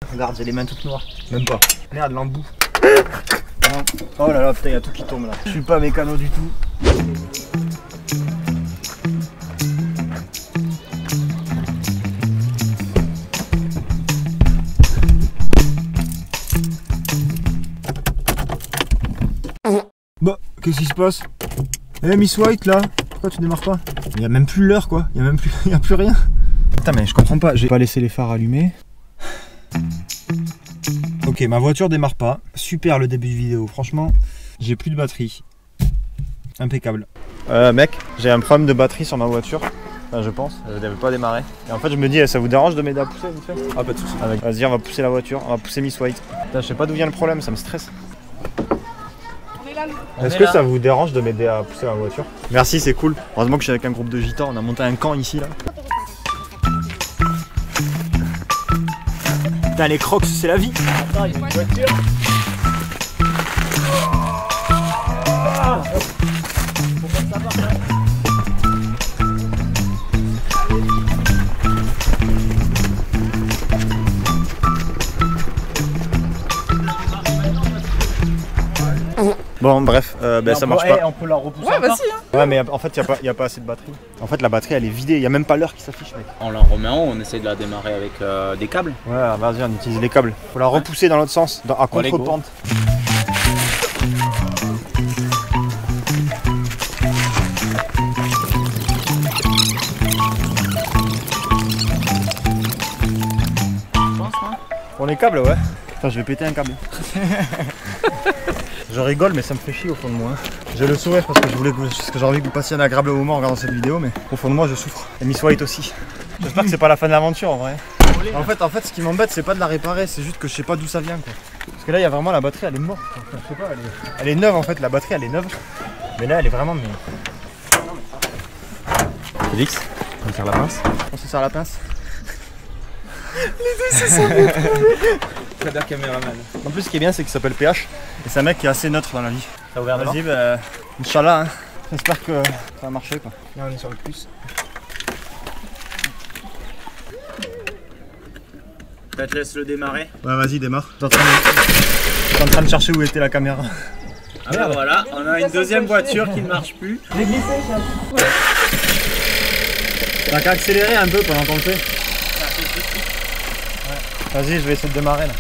Regarde, j'ai les mains toutes noires. Même pas. Merde, l'embout. Oh là là, putain, il y a tout qui tombe là. Je suis pas mécano du tout. Bah, qu'est-ce qui se passe? Eh, Miss White là, pourquoi tu démarres pas? Il y a même plus l'heure quoi, il y a même plus, il y a plus rien. Putain mais je comprends pas, j'ai pas laissé les phares allumés. Ok, ma voiture démarre pas. Super le début de vidéo, franchement, j'ai plus de batterie. Impeccable. Mec, j'ai un problème de batterie sur ma voiture. Enfin, je pense, elle n'avait pas démarré. Et en fait, je me dis, ça vous dérange de m'aider à pousser vite fait? Ah, pas de soucis. Vas-y, on va pousser la voiture, on va pousser Miss White. Putain, je sais pas d'où vient le problème, ça me stresse. Est-ce que ça vous dérange de m'aider à pousser ma voiture? Merci, c'est cool. Heureusement que je suis avec un groupe de gitans, on a monté un camp ici là. Putain, les crocs, c'est la vie. Attends, il y a une voiture. Bon bref, ça marche pas. On peut la repousser. Ouais, vas-y. Hein. Ouais mais en fait il n'y a pas assez de batterie. En fait la batterie elle est vidée, il n'y a même pas l'heure qui s'affiche mec. On la remet en haut, on essaie de la démarrer avec des câbles. Ouais vas-y on utilise les câbles. Faut la repousser dans l'autre sens, à contre-pente. Pour les câbles ouais. Putain je vais péter un câble. Je rigole mais ça me fait chier au fond de moi. J'ai le sourire parce que j'ai envie que vous passiez un agréable moment en regardant cette vidéo, mais au fond de moi je souffre. Et Miss White aussi. J'espère que c'est pas la fin de l'aventure en vrai. En fait ce qui m'embête c'est pas de la réparer, c'est juste que je sais pas d'où ça vient quoi. Parce que là il y a vraiment la batterie elle est morte. Enfin, je sais pas, elle est neuve en fait, la batterie elle est neuve. Mais là elle est vraiment Félix, on va faire la pince. On se sert la pince. Les deux se sont bien. Kader caméraman. En plus ce qui est bien c'est qu'il s'appelle PH et c'est un mec qui est assez neutre dans la vie. T'as ouvert devant? Vas-y Inch'Allah hein. J'espère que ça va marcher quoi. Là on est sur le plus. Ça te laisse le démarrer? Ouais vas-y démarre. Je suis en train de chercher où était la caméra. Ah bah voilà, on a une deuxième voiture qui ne marche plus. J'ai glissé T'as qu'à accélérer un peu pendant qu'on le fait. Vas-y je vais essayer de démarrer là.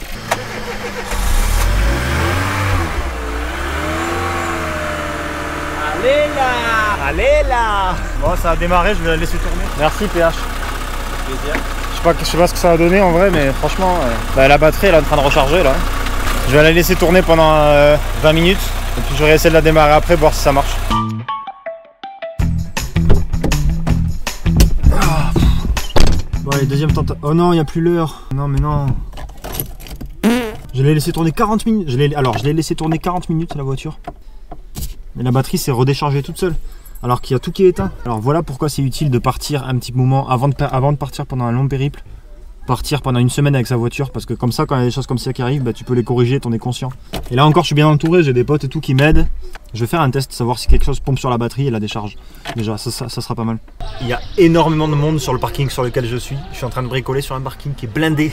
Allez là! Allez là! Bon ça a démarré, je vais la laisser tourner. Merci PH. Plaisir. Je sais pas ce que ça va donner en vrai mais franchement la batterie elle est en train de recharger là. Je vais la laisser tourner pendant 20 minutes et puis je vais essayer de la démarrer après voir si ça marche. Bon allez deuxième tentative. Oh non il n'y a plus l'heure. Non mais non. Je l'ai laissé tourner 40 minutes. Je l'ai laissé tourner 40 minutes la voiture. Mais la batterie s'est redéchargée toute seule. Alors qu'il y a tout qui est éteint. Alors voilà pourquoi c'est utile de partir un petit moment avant de partir pendant un long périple. Partir pendant une semaine avec sa voiture. Parce que comme ça, quand il y a des choses comme ça qui arrivent, bah, tu peux les corriger, t'en es conscient. Et là encore, je suis bien entouré, j'ai des potes et tout qui m'aident. Je vais faire un test, savoir si quelque chose pompe sur la batterie et la décharge. Déjà, ça sera pas mal. Il y a énormément de monde sur le parking sur lequel je suis. Je suis en train de bricoler sur un parking qui est blindé.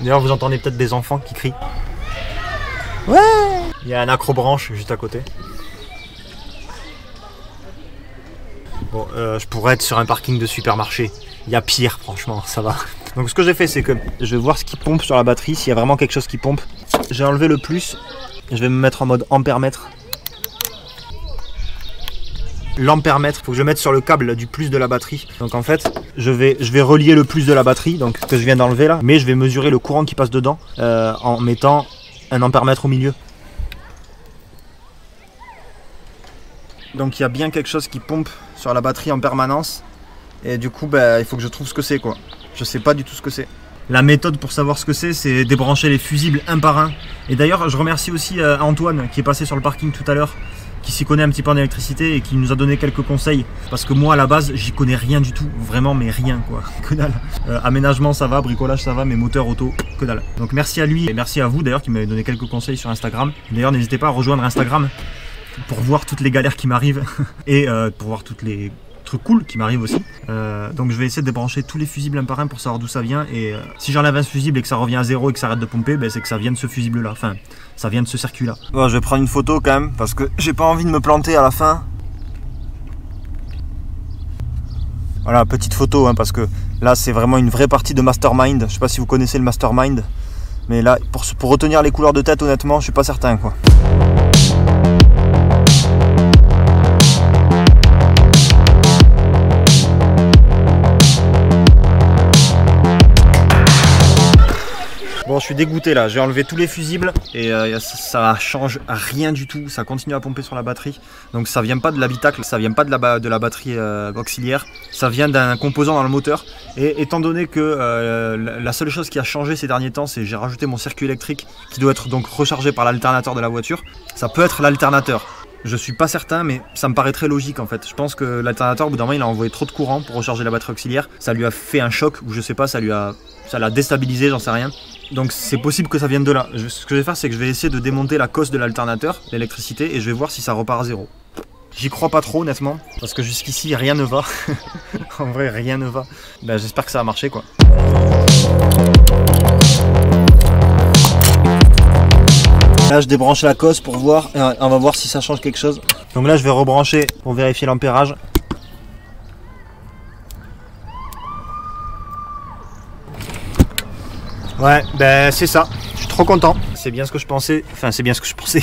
D'ailleurs, vous entendez peut-être des enfants qui crient. Ouais! Il y a un accrobranche juste à côté. Bon, je pourrais être sur un parking de supermarché. Il y a pire, franchement, ça va. Donc ce que j'ai fait, c'est que je vais voir ce qui pompe sur la batterie, s'il y a vraiment quelque chose qui pompe. J'ai enlevé le plus, je vais me mettre en mode ampèremètre. L'ampèremètre, il faut que je mette sur le câble du plus de la batterie. Donc en fait, je vais relier le plus de la batterie, donc que je viens d'enlever là, mais je vais mesurer le courant qui passe dedans en mettant un ampèremètre au milieu. Donc il y a bien quelque chose qui pompe sur la batterie en permanence. Et du coup, il faut que je trouve ce que c'est quoi. Je sais pas du tout ce que c'est. La méthode pour savoir ce que c'est débrancher les fusibles un par un. Et d'ailleurs, je remercie aussi Antoine qui est passé sur le parking tout à l'heure, qui s'y connaît un petit peu en électricité et qui nous a donné quelques conseils. Parce que moi, à la base, j'y connais rien du tout. Vraiment, mais rien quoi. Que dalle. Aménagement, ça va. Bricolage, ça va. Mais moteur auto, que dalle. Donc merci à lui et merci à vous d'ailleurs qui m'avez donné quelques conseils sur Instagram. D'ailleurs, n'hésitez pas à rejoindre Instagram pour voir toutes les galères qui m'arrivent et pour voir toutes les trucs cool qui m'arrivent aussi. Donc je vais essayer de débrancher tous les fusibles un par un pour savoir d'où ça vient. Et si j'enlève un fusible et que ça revient à zéro et que ça arrête de pomper, ben, c'est que ça vient de ce fusible là, enfin ça vient de ce circuit là. Bon, je vais prendre une photo quand même parce que j'ai pas envie de me planter à la fin. Voilà, petite photo hein, parce que là c'est vraiment une vraie partie de Mastermind. Je sais pas si vous connaissez le Mastermind, mais là pour retenir les couleurs de tête, honnêtement je suis pas certain quoi. Bon, je suis dégoûté là, j'ai enlevé tous les fusibles et ça change rien du tout, ça continue à pomper sur la batterie. Donc ça vient pas de l'habitacle, ça vient pas de la batterie auxiliaire, ça vient d'un composant dans le moteur. Et étant donné que la seule chose qui a changé ces derniers temps, c'est j'ai rajouté mon circuit électrique qui doit être donc rechargé par l'alternateur de la voiture. Ça peut être l'alternateur. Je suis pas certain, mais ça me paraît très logique en fait. Je pense que l'alternateur, au bout d'un moment, il a envoyé trop de courant pour recharger la batterie auxiliaire. Ça lui a fait un choc, ou je sais pas, ça l'a déstabilisé, j'en sais rien. Donc c'est possible que ça vienne de là. Ce que je vais faire, c'est que je vais essayer de démonter la cosse de l'alternateur, l'électricité, et je vais voir si ça repart à zéro. J'y crois pas trop honnêtement, parce que jusqu'ici rien ne va. En vrai, rien ne va. Ben, j'espère que ça va marcher quoi. Là je débranche la cosse pour voir, on va voir si ça change quelque chose. Donc là je vais rebrancher pour vérifier l'ampérage. Ouais, ben c'est ça, je suis trop content. C'est bien ce que je pensais, enfin c'est bien ce que je pensais,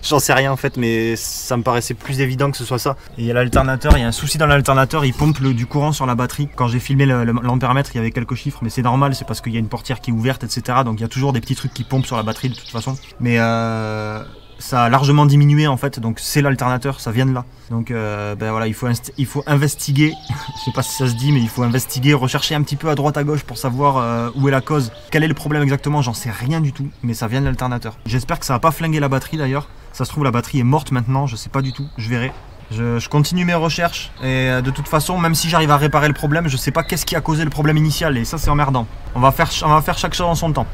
j'en sais rien en fait, mais ça me paraissait plus évident que ce soit ça. Et il y a l'alternateur, il y a un souci dans l'alternateur, il pompe du courant sur la batterie. Quand j'ai filmé l'ampèremètre, il y avait quelques chiffres, mais c'est normal, c'est parce qu'il y a une portière qui est ouverte, etc. Donc il y a toujours des petits trucs qui pompent sur la batterie de toute façon. Mais ça a largement diminué en fait, donc c'est l'alternateur, ça vient de là. Donc ben voilà, il faut investiguer, je sais pas si ça se dit, mais il faut investiguer, rechercher un petit peu à droite à gauche pour savoir où est la cause. Quel est le problème exactement, j'en sais rien du tout, mais ça vient de l'alternateur. J'espère que ça va pas flinguer la batterie d'ailleurs. Ça se trouve la batterie est morte maintenant, je sais pas du tout, je verrai. Je continue mes recherches et de toute façon, même si j'arrive à réparer le problème, je sais pas qu'est-ce qui a causé le problème initial et ça c'est emmerdant. On va faire chaque chose en son temps.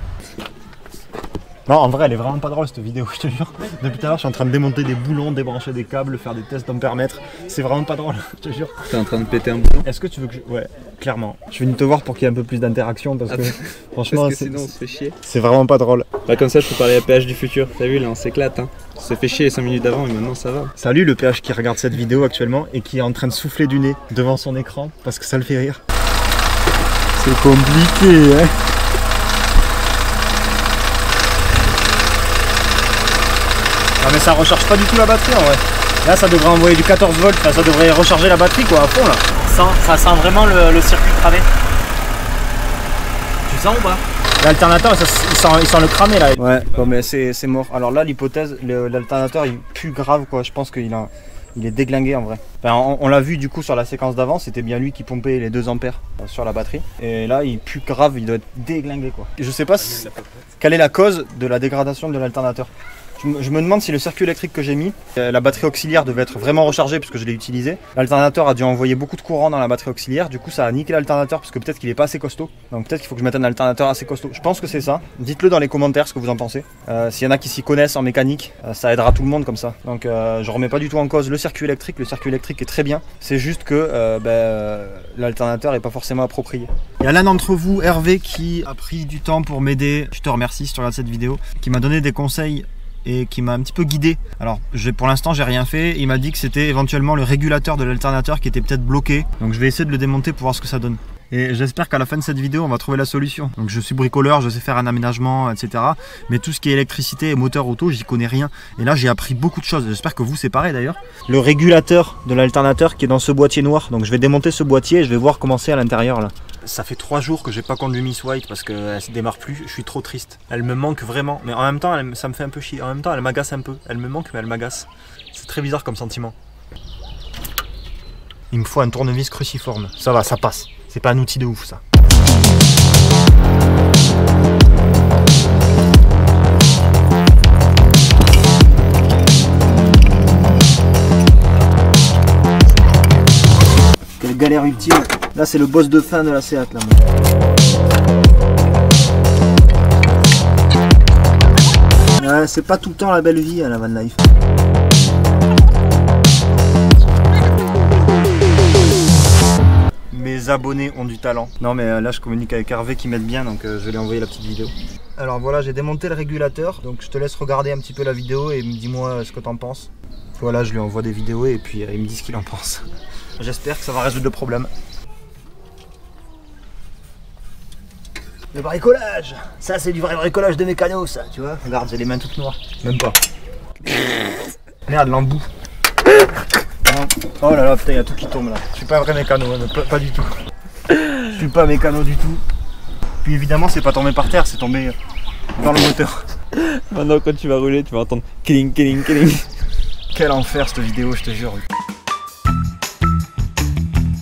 Non, en vrai, elle est vraiment pas drôle cette vidéo, je te jure. Depuis tout à l'heure, je suis en train de démonter des boulons, débrancher des câbles, faire des tests d'ampèremètre. C'est vraiment pas drôle, je te jure. T'es en train de péter un boulon? Est-ce que tu veux que je... Ouais, clairement. Je suis venu te voir pour qu'il y ait un peu plus d'interaction parce que franchement, parce que sinon on se fait chier. C'est vraiment pas drôle. Bah comme ça, je peux parler à PH du futur. T'as vu, là, on s'éclate, hein. On s'est fait chier les 5 minutes d'avant et maintenant ça va. Salut le PH qui regarde cette vidéo actuellement et qui est en train de souffler du nez devant son écran parce que ça le fait rire. C'est compliqué, hein. Non mais ça recharge pas du tout la batterie en vrai. Là ça devrait envoyer du 14 volts, enfin, ça devrait recharger la batterie quoi à fond là. Ça sent vraiment le circuit cramé. Tu sens ou pas? L'alternateur il sent le cramé là. Ouais, bon mais c'est mort. Alors là l'hypothèse, l'alternateur il pue grave quoi, je pense qu'il est déglingué en vrai. Enfin, on l'a vu du coup sur la séquence d'avant, c'était bien lui qui pompait les 2 ampères sur la batterie. Et là il pue grave, il doit être déglingué quoi. Je sais pas quelle est la cause de la dégradation de l'alternateur. Je me demande si le circuit électrique que j'ai mis, la batterie auxiliaire devait être vraiment rechargée puisque je l'ai utilisé. L'alternateur a dû envoyer beaucoup de courant dans la batterie auxiliaire, du coup ça a niqué l'alternateur parce que peut-être qu'il est pas assez costaud. Donc peut-être qu'il faut que je mette un alternateur assez costaud. Je pense que c'est ça. Dites-le dans les commentaires ce que vous en pensez. S'il y en a qui s'y connaissent en mécanique, ça aidera tout le monde comme ça. Donc je remets pas du tout en cause le circuit électrique est très bien. C'est juste que l'alternateur est pas forcément approprié. Il y a l'un d'entre vous, Hervé, qui a pris du temps pour m'aider. Je te remercie si tu regardes cette vidéo, qui m'a donné des conseils et qui m'a un petit peu guidé. Alors pour l'instant j'ai rien fait, il m'a dit que c'était éventuellement le régulateur de l'alternateur qui était peut-être bloqué, donc je vais essayer de le démonter pour voir ce que ça donne. Et j'espère qu'à la fin de cette vidéo on va trouver la solution. Donc je suis bricoleur, je sais faire un aménagement, etc. Mais tout ce qui est électricité et moteur auto, j'y connais rien. Et là j'ai appris beaucoup de choses, j'espère que vous c'est pareil d'ailleurs. Le régulateur de l'alternateur qui est dans ce boîtier noir, donc je vais démonter ce boîtier et je vais voir comment c'est à l'intérieur là. Ça fait 3 jours que j'ai pas conduit Miss White parce qu'elle se démarre plus, je suis trop triste. Elle me manque vraiment, mais en même temps ça me fait un peu chier. En même temps elle m'agace un peu, elle me manque mais elle m'agace. C'est très bizarre comme sentiment. Il me faut un tournevis cruciforme, ça va, ça passe. C'est pas un outil de ouf ça. Quelle galère ultime. Là c'est le boss de fin de la Seat là. Ouais, c'est pas tout le temps la belle vie à la van life. les abonnés ont du talent. Non mais là je communique avec Hervé qui m'aide bien, donc je vais lui envoyer la petite vidéo. Alors voilà, j'ai démonté le régulateur, donc je te laisse regarder un petit peu la vidéo et dis-moi ce que t'en penses. Voilà, je lui envoie des vidéos et puis il me dit ce qu'il en pense. J'espère que ça va résoudre le problème. Le bricolage, ça c'est du vrai bricolage de mécano ça, tu vois. Regarde, j'ai les mains toutes noires. Même pas. Merde, l'embout. Oh là là, putain, il y a tout qui tombe là. Je suis pas un vrai mécano, hein, pas du tout. Je suis pas mécano du tout. Puis évidemment, c'est pas tombé par terre, c'est tombé dans le moteur. Maintenant, quand tu vas rouler, tu vas entendre cling, cling, cling. Quel enfer cette vidéo, je te jure.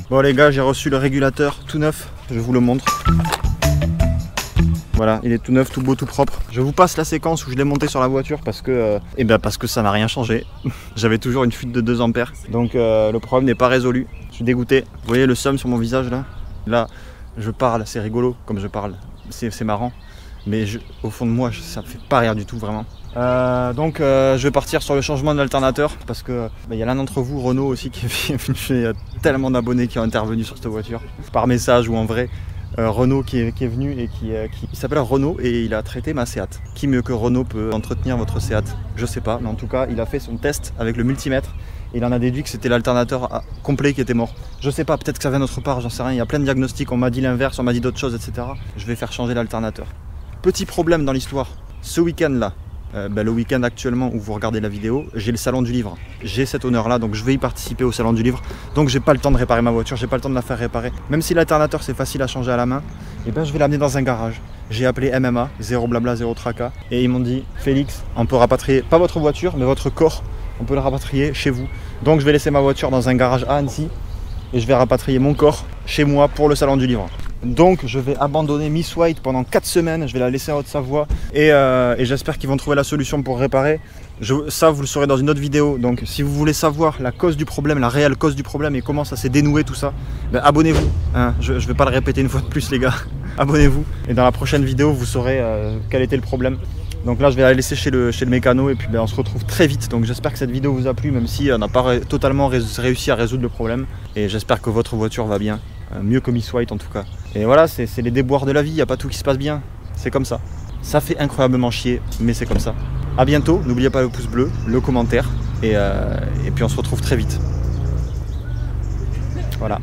Bon les gars, j'ai reçu le régulateur tout neuf, je vous le montre. Voilà, il est tout neuf, tout beau, tout propre. Je vous passe la séquence où je l'ai monté sur la voiture parce que ça n'a rien changé. J'avais toujours une fuite de 2 ampères. Donc le problème n'est pas résolu. Je suis dégoûté. Vous voyez le seum sur mon visage là? Là, je parle, c'est rigolo comme je parle. C'est marrant. Mais au fond de moi, ça me fait pas rire du tout vraiment. Donc je vais partir sur le changement de l'alternateur parce que il y a l'un d'entre vous, Renault aussi, qui est venu. Il y a tellement d'abonnés qui ont intervenu sur cette voiture, par message ou en vrai. Renault qui est venu et qui s'appelle Renault et il a traité ma Seat. Qui mieux que Renault peut entretenir votre Seat? Je sais pas, mais en tout cas il a fait son test avec le multimètre et il en a déduit que c'était l'alternateur complet qui était mort. Je sais pas, peut-être que ça vient d'autre part, j'en sais rien, il y a plein de diagnostics, on m'a dit l'inverse, on m'a dit d'autres choses, etc. Je vais faire changer l'alternateur. Petit problème dans l'histoire, ce week-end là, le week-end actuellement où vous regardez la vidéo, j'ai le salon du livre. J'ai cet honneur là, donc je vais y participer au salon du livre. Donc j'ai pas le temps de réparer ma voiture, j'ai pas le temps de la faire réparer. Même si l'alternateur c'est facile à changer à la main, et ben je vais l'amener dans un garage. J'ai appelé MMA, 0 blabla, 0 tracas, et ils m'ont dit Félix, on peut rapatrier, pas votre voiture, mais votre corps, on peut le rapatrier chez vous. Donc je vais laisser ma voiture dans un garage à Annecy, et je vais rapatrier mon corps chez moi pour le salon du livre. Donc je vais abandonner Miss White pendant 4 semaines, je vais la laisser en Haute-Savoie et j'espère qu'ils vont trouver la solution pour réparer. Ça vous le saurez dans une autre vidéo, donc si vous voulez savoir la cause du problème, la réelle cause du problème et comment ça s'est dénoué tout ça, ben, abonnez-vous, hein. Je vais pas le répéter une fois de plus les gars, abonnez-vous et dans la prochaine vidéo vous saurez quel était le problème. Donc là je vais la laisser chez le mécano et puis ben, on se retrouve très vite. Donc j'espère que cette vidéo vous a plu même si on n'a pas totalement réussi à résoudre le problème. Et j'espère que votre voiture va bien, mieux que Miss White en tout cas. Et voilà, c'est les déboires de la vie, il n'y a pas tout qui se passe bien, c'est comme ça. Ça fait incroyablement chier, mais c'est comme ça. A bientôt, n'oubliez pas le pouce bleu, le commentaire et puis on se retrouve très vite. Voilà.